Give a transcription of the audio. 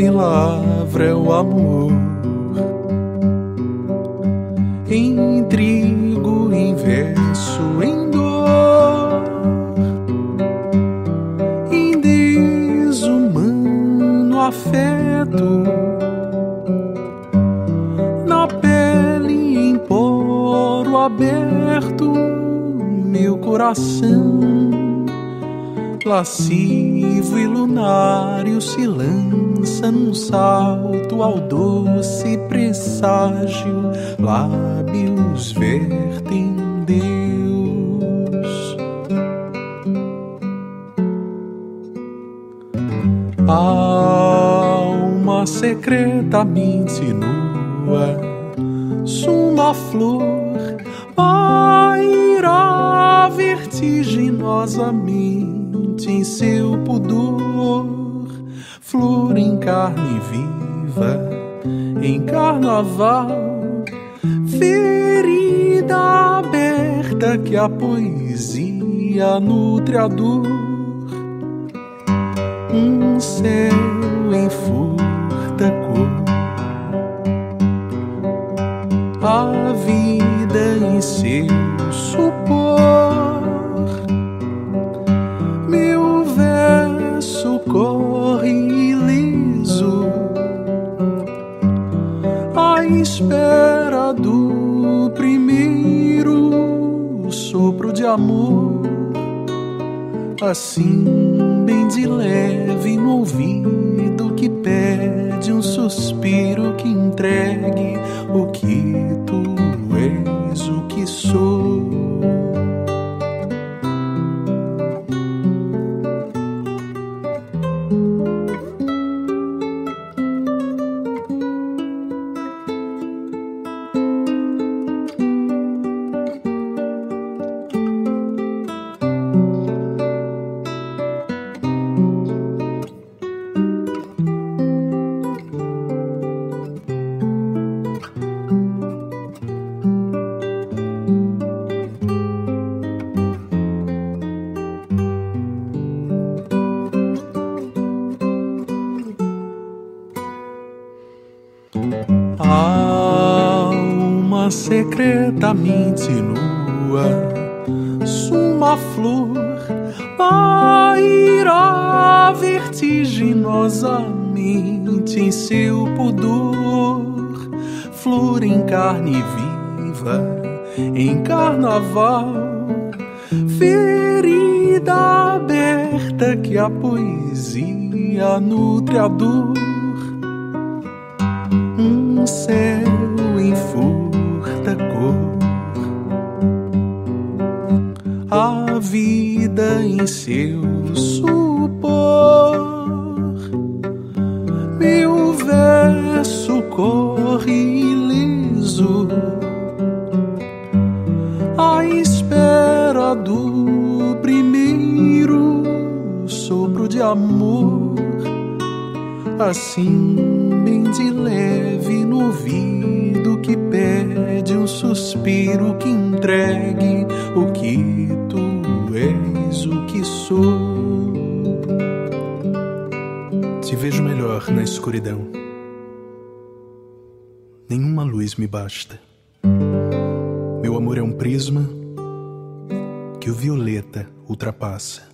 me lavra é o amor. Em trigo, em verso, em dor, em desumano afeto, na pele em poro aberto, meu coração lascivo e lunário se lança num salto ao doce presságio, lábios vertem Deus. Alma secretamente nua, suma flor, paira vertiginosamente em seu pudor, flor em carne viva, em carnaval, ferida aberta que a poesia nutre a dor, um céu em furta cor, a vida em seu supor. Corre ileso à espera do primeiro sopro de amor, assim bem de leve no ouvido que pede um suspiro que entregue o que tu és, o que sou. Alma secretamente nua, suma flor, paira vertiginosamente em seu pudor, flor em carne viva, em carnaval, ferida aberta que a poesia nutre a dor, um céu em furta cor, a vida em seu supor, meu verso corre ileso à espera do primeiro sopro de amor, assim bem de leve no ouvido que pede um suspiro que entregue o que tu és, o que sou. Te vejo melhor na escuridão, nenhuma luz me basta. Meu amor é um prisma que o violeta ultrapassa.